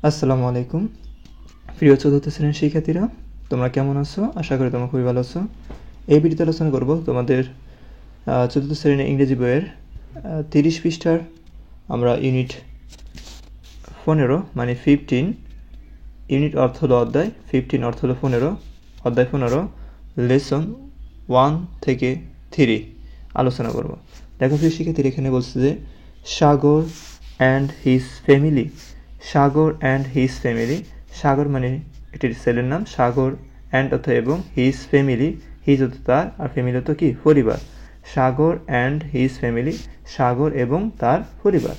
আসসালামু আলাইকুম প্রিয় চতুর্থ শ্রেণীর শিক্ষার্থীরা, তোমরা কেমন আছো? আশা করি তোমরা খুবই ভালো আছো। এই ভিডিওতে আলোচনা করব তোমাদের চতুর্থ শ্রেণীর ইংরেজি বইয়ের 30 পৃষ্ঠার আমরা ইউনিট 15 মানে 15, ইউনিট অর্থ হলো অধ্যায়, 15 অর্থ হলো 15, অধ্যায় 15 লেসন 1 থেকে 3 আলোচনা করব। দেখো প্রিয় শিক্ষার্থীরা, এখানে বলছে যে Sagar and his family. Sagar and his family, Sagar মানে একটি ছেলের নাম, সাগর অ্যান্ড অর্থ এবং, হিজ ফ্যামিলি, হিজ অর্থ তার, আর ফ্যামিলি অর্থ কি? পরিবার। সাগর অ্যান্ড হিজ ফ্যামিলি, সাগর এবং তার পরিবার।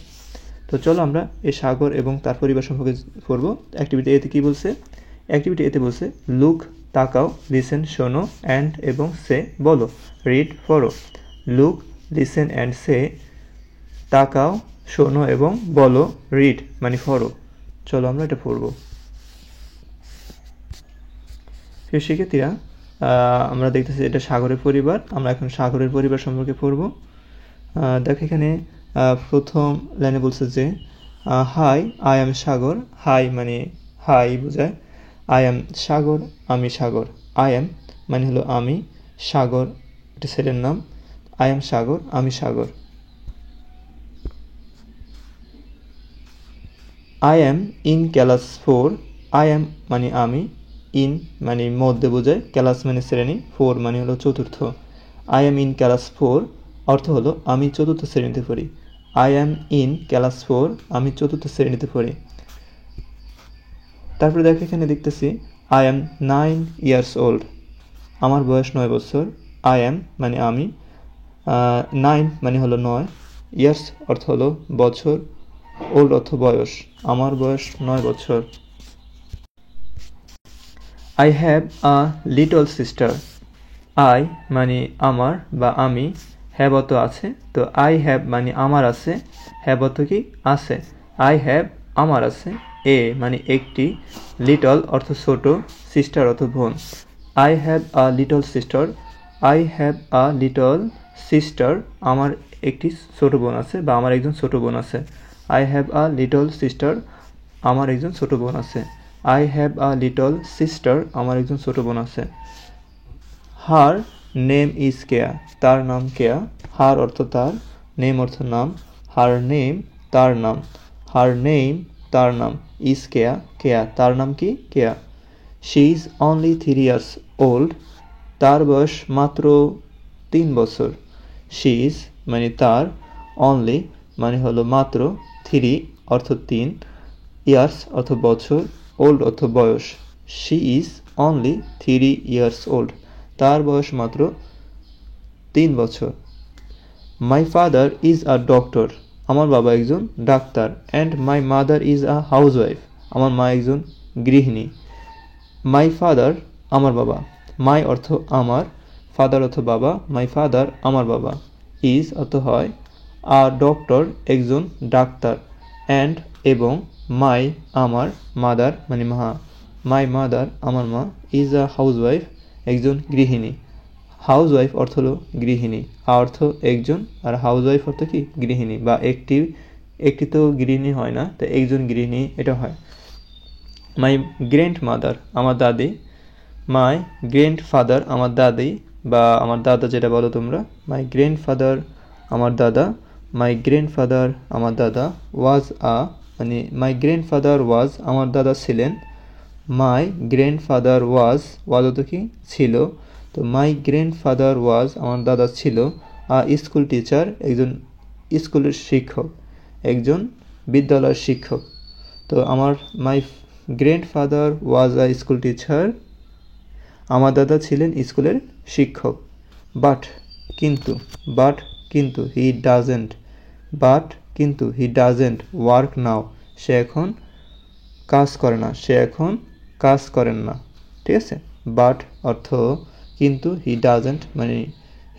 তো চলো আমরা এই সাগর এবং তার পরিবার সম্পর্কে পড়ব। অ্যাক্টিভিটি এতে কি বলছে? অ্যাক্টিভিটি এতে বলছে লুক তাকাও, লিসেন শোনো, অ্যান্ড এবং সে বলো, রিড পড়ো। লুক, লিসেন অ্যান্ড সে, তাকাও, শোনো এবং বলো, রিড মানে পড়ো। চলো আমরা এটা পড়ব। প্রিয় শিক্ষার্থীরা, আমরা দেখতেছি এটা সাগরের পরিবার। আমরা এখন সাগরের পরিবার সম্পর্কে পড়ব। দেখো এখানে প্রথম লাইনে বলছে যে hi I am Sagar. Hi মানে হাই বোঝায়, আই এম সাগর আমি সাগর। আই এম মানে হলো আমি, সাগর এটা ছেলের নাম, আই এম সাগর আমি Sagar. I am in class 4। I am মানে আমি, ইন মানে মধ্যে বোঝায়, ক্লাস মানে শ্রেণী, 4 মানে হলো চতুর্থ। আই এম ইন ক্লাস 4 অর্থ হলো আমি চতুর্থ শ্রেণীতে পড়ি। আই এম ইন ক্লাস 4, আমি চতুর্থ শ্রেণীতে পড়ি। তারপরে দেখো এখানে দেখতেছি আই এম 9 ইয়ার্স ওল্ড। আমার বয়স 9 বছর। আই এম মানে আমি, 9 মানে হলো 9, ইয়ার্স অর্থ হলো বছর, ওল্ড অর্থ বয়স, আমার বয়স 9 বছর। I have a little sister. I মানে আমার বা আমি, হ্যাভ অর্থ আছে, তো আই হ্যাভ মানে আমার আছে, হ্যাভ অর্থ কি? আছে। আই হ্যাভ আমার আছে, এ মানে একটি, লিটল অর্থ ছোট, সিস্টার অর্থ বোন। I have a little sister. I have a little sister, আমার একটি ছোট বোন আছে বা আমার একজন ছোট বোন আছে। I have a little sister, আমার একজন ছোট বোন আছে। I have a little sister, আমার একজন ছোট বোন আছে। হার নেম ইজ কেয়া। তার নাম কেয়া। হার অর্থ তার, নেম অর্থ নাম, হার নেম তার নাম, হার নেম তার নাম, ইজ কেয়া কেয়া তার নাম কি? Keya. She is only 3 years old. তার বয়স মাত্র 3 বছর। শি ইজ মানে তার, অনলি মানে হলো মাত্র, 3 অর্থ 3, ইয়ার্স অর্থ বছর, ওল্ড অর্থ বয়স। She is only 3 years old. তার বয়স মাত্র 3 বছর। My father is a doctor. আমার বাবা একজন doctor. And my mother is a housewife. আমার মা একজন গৃহিণী। মাই ফাদার আমার বাবা, মাই অর্থ আমার, ফাদার অর্থ বাবা, মাই ফাদার আমার বাবা, ইজ অর্থ হয়, আ ডক্টর একজন ডাক্তার, অ্যান্ড এবং, মাই আমার, মাদার মানে মা, মাই মাদার আমার মা, ইজ আ হাউসওয়াইফ একজন গৃহিণী। হাউসওয়াইফ অর্থ হলো গৃহিণী, অর্থ একজন, আর হাউসওয়াইফ অর্থ কি? গৃহিণী, বা একটি তো গৃহিণী হয় না, তো একজন গৃহিণী এটা হয়। মাই গ্র্যান্ড মাদার আমার দাদি। মাই গ্র্যান্ড ফাদার আমার দাদি বা আমার দাদা যেটা বলো তোমরা। মাই গ্র্যান্ড ফাদার আমার দাদা। মাই গ্র্যান্ড ফাদার আমার দাদা ওয়াজ আ মানে মাই গ্র্যান্ড ফাদার ওয়াজ আমার দাদা ছিলেন। মাই গ্র্যান্ড ফাদার ওয়াজ অত কি? ছিল। তো মাই গ্র্যান্ড ফাদার ওয়াজ আমার দাদা ছিল স্কুল টিচার একজন স্কুলের শিক্ষক, একজন বিদ্যালয়ের শিক্ষক। তো আমার my grandfather was a school teacher, আমার দাদা ছিলেন স্কুলের শিক্ষক। বাট কিন্তু he doesn't, he doesn't work now, সে এখন কাজ করে না, সে এখন কাজ করেন না। ঠিক আছে, বাট অর্থ কিন্তু, হি ডাজেন্ট মানে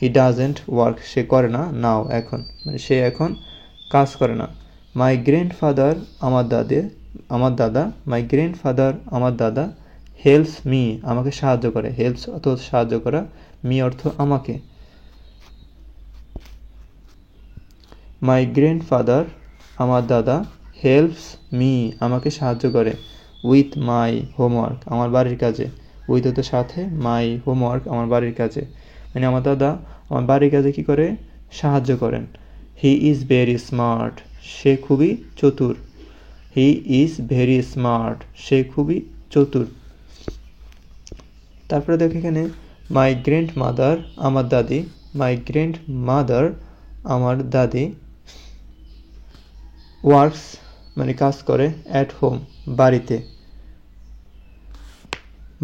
হি ডাজেন্ট ওয়ার্ক সে করে না, নাও এখন মানে সে এখন কাজ করে না। মাই গ্র্যান্ড ফাদার আমার দাদা, মাই গ্র্যান্ড ফাদার আমার দাদা, হেল্পস মি আমাকে সাহায্য করে, হেল্পস অর্থ সাহায্য করা, মি অর্থ আমাকে। মাই গ্র্যান্ড ফাদার আমার দাদা হেল্পস মি আমাকে সাহায্য করে, উইথ মাই হোমওয়ার্ক আমার বাড়ির কাজে, উইথ হতে সাথে, মাই হোমওয়ার্ক আমার বাড়ির কাজে, মানে আমার দাদা আমার বাড়ির কাজে কী করে, সাহায্য করেন। হি ইজ ভেরি স্মার্ট সে খুবই চতুর, হি ইজ ভেরি স্মার্ট সে খুবই চতুর। তারপরে দেখো এখানে মাই গ্র্যান্ড মাদার আমার দাদি, মাই গ্র্যান্ড মাদার আমার দাদি, ওয়ার্কস মানে কাজ করে, অ্যাট হোম বাড়িতে।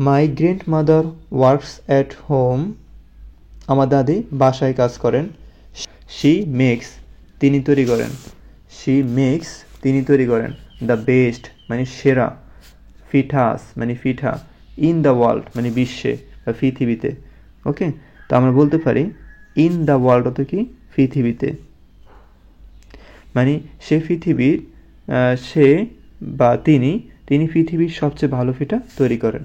মাই grand mother works at home আমার দাদি বাসায় কাজ করেন। শি মেক্স তিনি তৈরি করেন, শি মেক্স তিনি তৈরি করেন, দ্য বেস্ট মানে সেরা, পিঠাস মানে পিঠা, ইন দ্য ওয়ার্ল্ড মানে বিশ্বে বা পৃথিবীতে। ওকে, তো আমরা বলতে পারি ইন দ্য ওয়ার্ল্ড অত কি পৃথিবীতে, মানে সে পৃথিবীর সে বা তিনি পৃথিবীর সবচেয়ে ভালো পিঠা তৈরি করেন,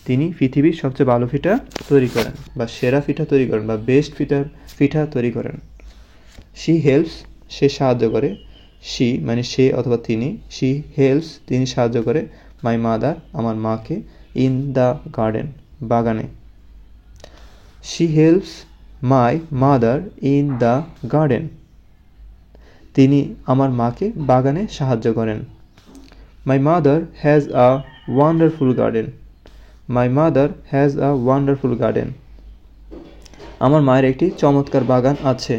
তিনি পৃথিবীর সবচেয়ে ভালো পিঠা তৈরি করেন বা সেরা পিঠা তৈরি করেন বা বেস্ট পিঠা তৈরি করেন। শি হেল্পস সে সাহায্য করে, শি মানে সে অথবা তিনি, শি হেল্পস তিনি সাহায্য করে, মাই মাদার আমার মাকে, ইন দ্য গার্ডেন বাগানে। She helps my mother in the garden তিনি আমার মাকে বাগানে সাহায্য করেন। My mother has a wonderful garden, my mother has a wonderful garden আমার মায়ের একটি চমৎকার বাগান আছে।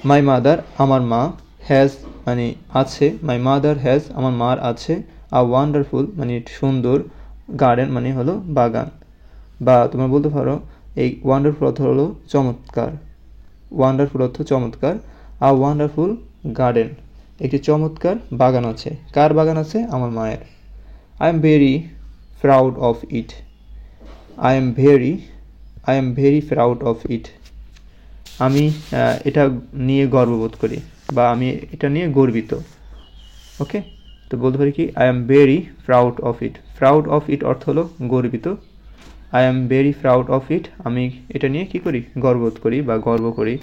মাই মাদার আমার মা, হ্যাজ মানে আছে, মাই মাদার হ্যাজ আমার মার আছে, আ ওয়ান্ডারফুল মানে সুন্দর, গার্ডেন মানে হলো বাগান, বা তোমরা বলতে পারো এই ওয়ান্ডারফুল অর্থ হলো চমৎকার, ওয়ান্ডারফুল অর্থ চমৎকার, আ ওয়ান্ডারফুল গার্ডেন একটি চমৎকার বাগান আছে। কার বাগান আছে? আমার মায়ের। I am very proud of it, I am very proud of it আমি এটা নিয়ে গর্ববোধ করি বা আমি এটা নিয়ে গর্বিত। ওকে, তো বলতে পারি কি I am very proud of it, proud of it অর্থ হলো গর্বিত, I am very proud of it আমি এটা নিয়ে কি করি, গর্ববোধ করি বা গর্ব করি।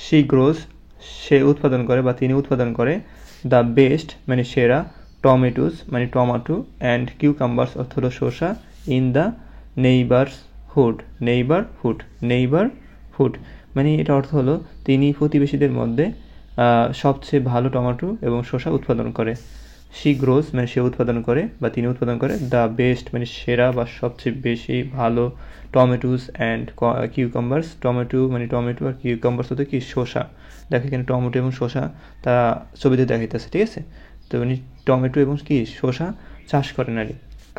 শি গ্রোজ সে উৎপাদন করে বা তিনি উৎপাদন করে, দ্য বেস্ট মানে সেরা, টমেটোস মানে টমেটো, অ্যান্ড কিউকাম্বার্স অর্থ হলো শসা, ইন দ্য নেইবারহুড মানে এটা অর্থ হলো তিনি প্রতিবেশীদের মধ্যে সবচেয়ে ভালো টমেটো এবং শসা উৎপাদন করে। শি গ্রোজ মানে সে উৎপাদন করে বা তিনি উৎপাদন করে, দ্য বেস্ট মানে সেরা বা সবচেয়ে বেশি ভালো, টমেটোস অ্যান্ড কিউকাম্বার্স টমেটো মানে টমেটো আর কিউকাম্বার্স হতে কি শসা। দেখো এখানে টমেটো এবং শসা তারা ছবিতে দেখাইতেছে, ঠিক আছে। তো উনি টমেটো এবং কি শসা চাষ করেন আর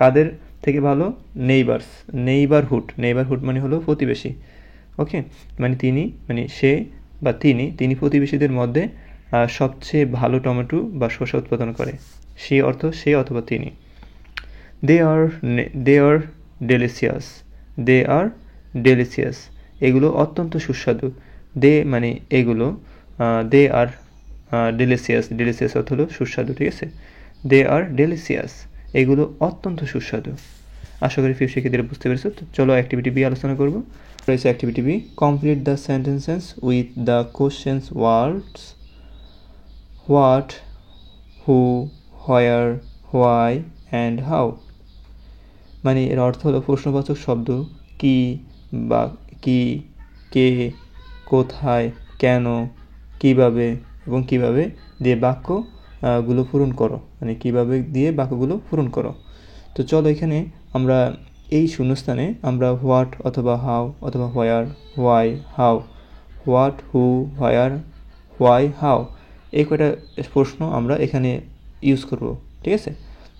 কাদের থেকে ভালো, নেইবারহুড মানে হলো প্রতিবেশী। ওকে, মানে তিনি মানে সে বা তিনি প্রতিবেশীদের মধ্যে সবচেয়ে ভালো টমেটো বা শসা উৎপাদন করে। সে অর্থ সে অথবা তিনি। দে আর ডেলিসিয়াস এগুলো অত্যন্ত সুস্বাদু। দে মানে এগুলো, দে আর ডেলিসিয়াস অর্থ হলো সুস্বাদু, ঠিক আছে। দে আর ডেলিসিয়াস এগুলো অত্যন্ত সুস্বাদু। আশা করি ফিফ শিক্ষার্থীরা বুঝতে পেরেছো। তো চলো অ্যাক্টিভিটি বি আলোচনা করবো। রয়েছে activity B, complete the sentences with the questions words what, who, where, why and how. মানে এর অর্থ হলো প্রশ্নবাচক শব্দ কি বা কি, কে, কোথায়, কেন, কিভাবে এবং কিভাবে দিয়ে বাক্যগুলো পূরণ করো, মানে কিভাবে দিয়ে বাক্যগুলো পূরণ করো। তো চলো এখানে আমরা এই শূন্যস্থানে আমরা হোয়াট অথবা হাউ অথবা where, why, how, what, who, where, why, how এই কয়টা প্রশ্ন আমরা এখানে ইউজ করব, ঠিক আছে।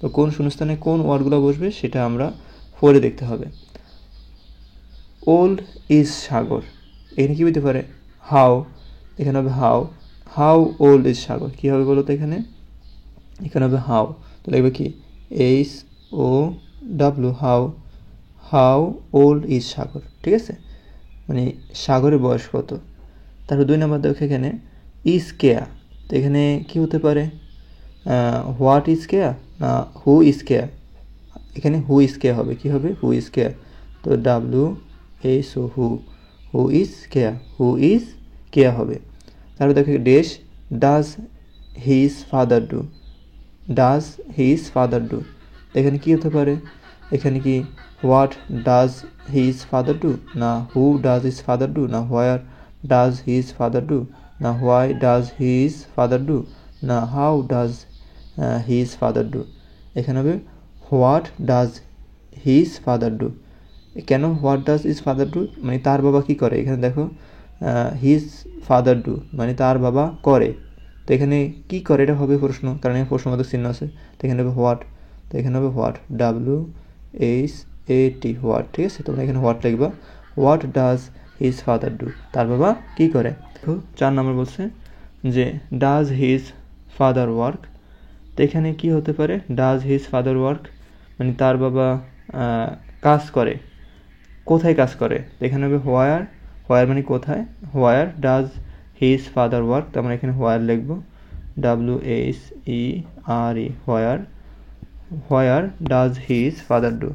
তো কোন শূন্যস্থানে কোন ওয়ার্ডগুলো বসবে সেটা আমরা পরে দেখতে হবে। ওল্ড ইজ সাগর, এখানে কী হতে পারে, হাউ, এখানে হবে হাউ ওল্ড ইজ সাগর, কী হবে বলো তো এখানে হবে হাউ, তো লিখবে কি HOW, হাউ ওল্ড ইজ সাগর, ঠিক আছে, মানে সাগরের বয়স কত। তারপর 2 নম্বর দেখো এখানে ইজ কেয়া, তো এখানে কী হতে পারে, হোয়াট ইজ কেয়া না হু ইজ কেয়া, এখানে হু ইজ কেয়া হবে, কী হবে হু ইজ কেয়া, তো WHO হু ইজ কেয়া হবে। তারপর দেখো does his father do, does his father do, এখানে কি হতে পারে, এখানে কি what does his father do, না who does his father do, না where does his father do, না why does his father do, না how does his father do. এখানে হবে what does his father do. কেন what does his father do, মানে তার বাবা কি করে, এখানে দেখো হিজ ফাদার ডু মানে তার বাবা করে, তো এখানে কি করে এটা হবে প্রশ্ন, কারণ এখানে প্রশ্নবোধক চিহ্ন আছে, তো এখানে হবে হোয়াট, তো এখানে হবে হোয়াট WHAT হোয়াট, ঠিক আছে, তোমরা এখানে হোয়াট লিখবা, what does his father do, তার বাবা কি করে। তো 4 নম্বর বলছে যে ডাজ হিজ ফাদার ওয়ার্ক, তো এখানে কি হতে পারে, ডাজ হিজ ফাদার ওয়ার্ক মানে তার বাবা কাজ করে, কোথায় কাজ করে, এখানে হবে হোয়ার, হোয়ার মানে কোথায়, হোয়ার ডাজ হিজ ফাদার ওয়ার্ক, তো আমরা এখানে হোয়ার লিখবো WHERE where, where does his father do,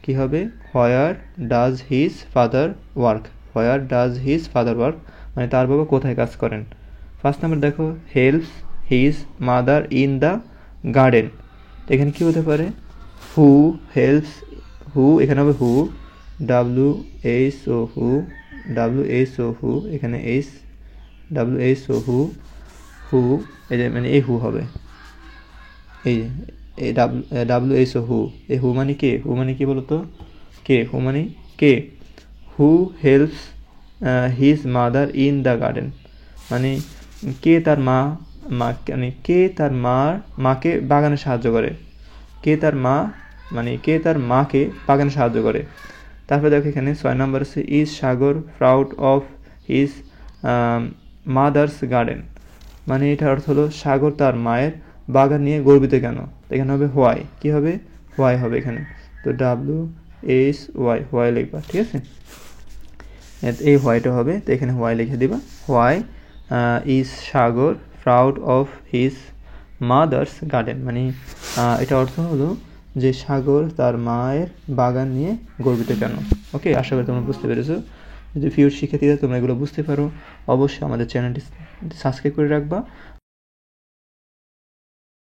কি হবে হোয়ার does his father work, where does his father work মানে তার বাবা কোথায় কাজ করেন। 1 নাম্বার দেখো helps his mother in the garden, তো এখানে কি হতে পারে, হু হেল্পস, হু এখানে হবে হু WHO হু, এখানে WHO হু এই যে মানে এই হু হবে, এই WHO হু, এই হু মানে কে, হু মানে কি বলতো, কে, হু মানে কে, who helps his mother in the garden মানে কে তার মানে কে তার মাকে বাগানে সাহায্য করে, কে তার মা মানে কে তার মাকে বাগানে সাহায্য করে। তারপরে দেখো এখানে 6 নম্বর আছে is Sagar proud of his mother's garden, মানে এটার অর্থ হলো সাগর তার মায়ের বাগান নিয়ে গর্বিত কেন, এখানে হবে হোয়াই, কি হবে হোয়াই হবে এখানে, তো WHY হোয়াই লিখবা, ঠিক আছে, এই হোয়াইটা হবে, তো এখানে হোয়াই লিখে দিবা, why is Sagar proud of his mother's garden মানে এটা অর্থ হলো যে সাগর তার মায়ের বাগান নিয়ে গর্বিত কেন। ওকে, আশা করি তোমরা বুঝতে পেরেছো। যদি ফিউর শিক্ষার্থীরা তোমরা এগুলো বুঝতে পারো অবশ্যই আমাদের চ্যানেলটি সাবস্ক্রাইব করে রাখবা